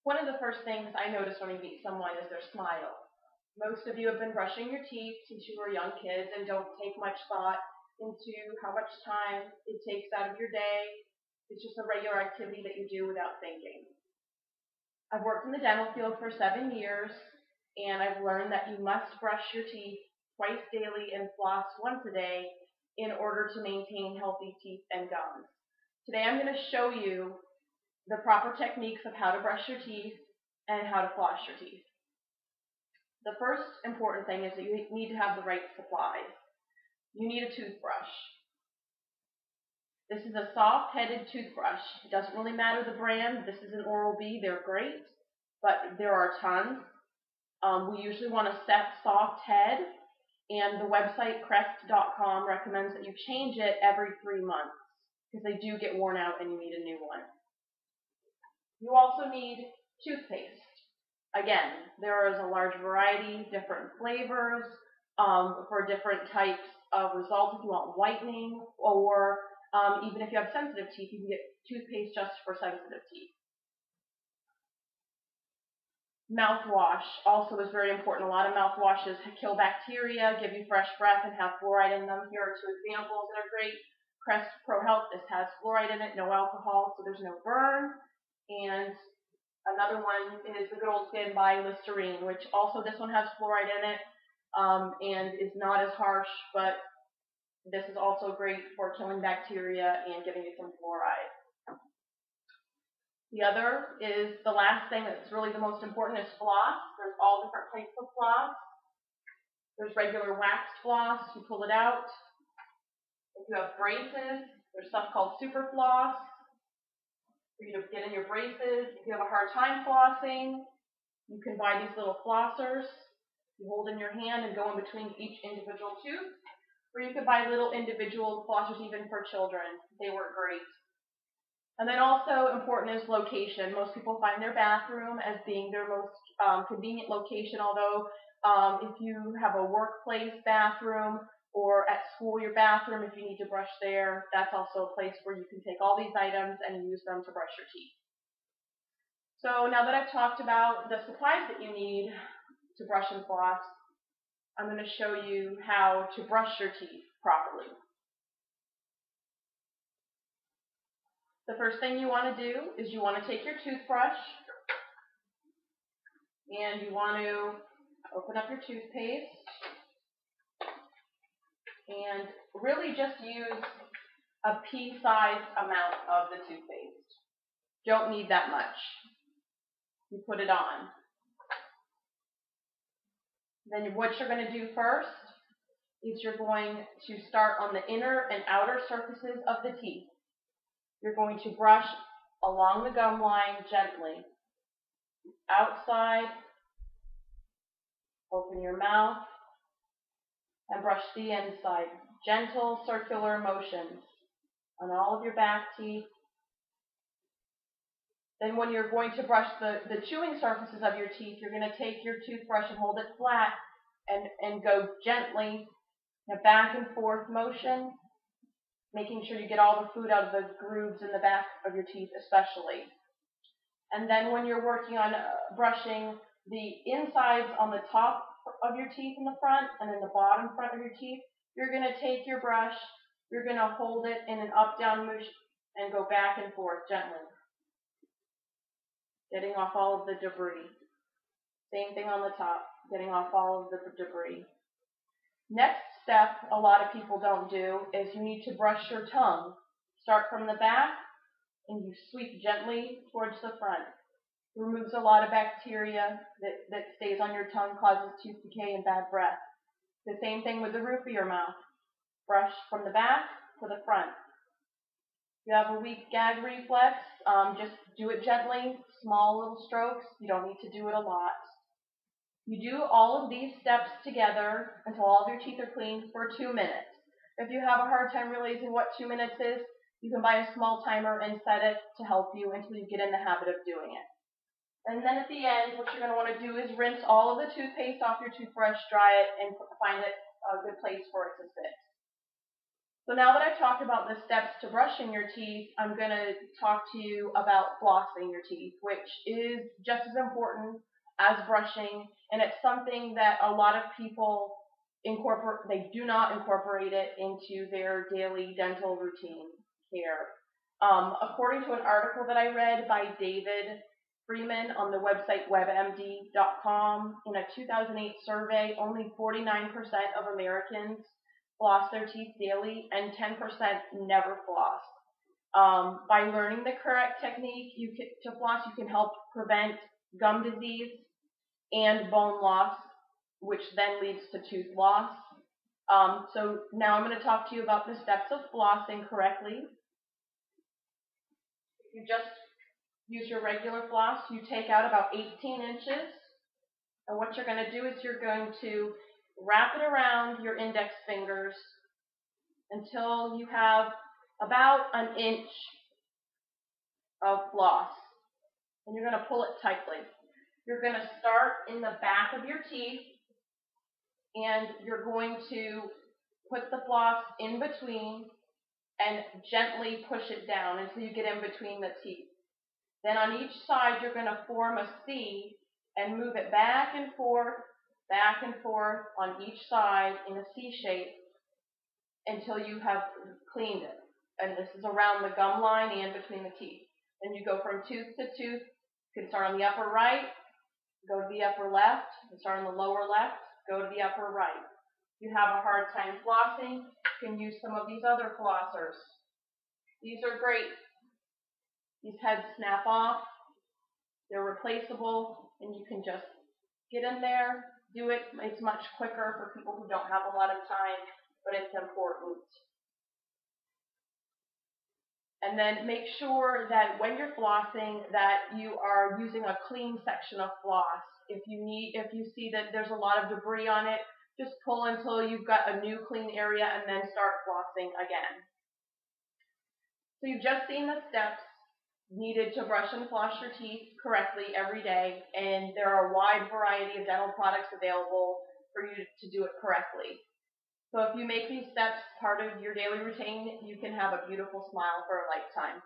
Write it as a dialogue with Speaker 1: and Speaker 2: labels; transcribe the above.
Speaker 1: One of the first things I notice when I meet someone is their smile. Most of you have been brushing your teeth since you were young kids and don't take much thought into how much time it takes out of your day. It's just a regular activity that you do without thinking. I've worked in the dental field for 7 years, and I've learned that you must brush your teeth twice daily and floss once a day in order to maintain healthy teeth and gums. Today I'm going to show you the proper techniques of how to brush your teeth and how to floss your teeth. The first important thing is that you need to have the right supplies. You need a toothbrush. This is a soft-headed toothbrush. It doesn't really matter the brand. This is an Oral-B. They're great, but there are tons. We usually want a soft head, and the website crest.com recommends that you change it every 3 months because they do get worn out and you need a new one. You also need toothpaste. Again, there is a large variety, different flavors for different types of results. If you want whitening, or even if you have sensitive teeth, you can get toothpaste just for sensitive teeth. Mouthwash also is very important. A lot of mouthwashes kill bacteria, give you fresh breath, and have fluoride in them. Here are 2 examples that are great. Crest Pro Health, this has fluoride in it, no alcohol, so there's no burn. And another one is the good old standby Listerine, which also this one has fluoride in it and is not as harsh, but this is also great for killing bacteria and giving you some fluoride. The other is the last thing that's really the most important is floss. There's all different types of floss. There's regular waxed floss. You pull it out. If you have braces, there's stuff called super floss for you to get in your braces. If you have a hard time flossing, you can buy these little flossers. You hold in your hand and go in between each individual tooth. Or you could buy little individual flossers even for children. They work great. And then also important is location. Most people find their bathroom as being their most convenient location, although if you have a workplace bathroom or at school your bathroom, if you need to brush there, that's also a place where you can take all these items and use them to brush your teeth. So now that I've talked about the supplies that you need to brush and floss, I'm going to show you how to brush your teeth properly. The first thing you want to do is you want to take your toothbrush and you want to open up your toothpaste and really just use a pea-sized amount of the toothpaste. Don't need that much. You put it on. Then what you're going to do first is you're going to start on the inner and outer surfaces of the teeth. You're going to brush along the gum line gently. Outside, open your mouth, and brush the inside. Gentle circular motions on all of your back teeth. Then when you're going to brush the chewing surfaces of your teeth, you're going to take your toothbrush and hold it flat and go gently in a back and forth motion, making sure you get all the food out of the grooves in the back of your teeth especially. And then when you're working on brushing the insides on the top of your teeth in the front and then the bottom front of your teeth, you're going to take your brush, you're going to hold it in an up-down motion and go back and forth gently, getting off all of the debris. Same thing on the top, getting off all of the debris. Next step a lot of people don't do is you need to brush your tongue. Start from the back and you sweep gently towards the front. It removes a lot of bacteria that stays on your tongue, causes tooth decay and bad breath. The same thing with the roof of your mouth. Brush from the back to the front. If you have a weak gag reflex, just do it gently, small little strokes. You don't need to do it a lot. You do all of these steps together until all of your teeth are clean for 2 minutes. If you have a hard time realizing what 2 minutes is, you can buy a small timer and set it to help you until you get in the habit of doing it. And then at the end, what you're going to want to do is rinse all of the toothpaste off your toothbrush, dry it, and find a good place for it to sit. So now that I've talked about the steps to brushing your teeth, I'm going to talk to you about flossing your teeth, which is just as important as brushing, and it's something that a lot of people they do not incorporate it into their daily dental routine care. According to an article that I read by David Freeman on the website webmd.com, in a 2008 survey, only 49% of Americans floss their teeth daily, and 10% never floss. By learning the correct technique to floss, you can help prevent gum disease and bone loss, which then leads to tooth loss. So now I'm going to talk to you about the steps of flossing correctly. You just use your regular floss. You take out about 18 inches. And what you're going to do is you're going to wrap it around your index fingers until you have about an inch of floss. And you're going to pull it tightly. You're going to start in the back of your teeth, and you're going to put the floss in between and gently push it down until you get in between the teeth. Then on each side, you're going to form a C and move it back and forth on each side in a C shape until you have cleaned it. And this is around the gum line and between the teeth. Then you go from tooth to tooth. You can start on the upper right, go to the upper left, and start on the lower left, go to the upper right. If you have a hard time flossing, you can use some of these other flossers. These are great. These heads snap off. They're replaceable, and you can just get in there, do it. It's much quicker for people who don't have a lot of time, but it's important. And then make sure that when you're flossing that you are using a clean section of floss. If you see that there's a lot of debris on it, just pull until you've got a new clean area and then start flossing again. So you've just seen the steps needed to brush and floss your teeth correctly every day, and there are a wide variety of dental products available for you to do it correctly. So if you make these steps part of your daily routine, you can have a beautiful smile for a lifetime.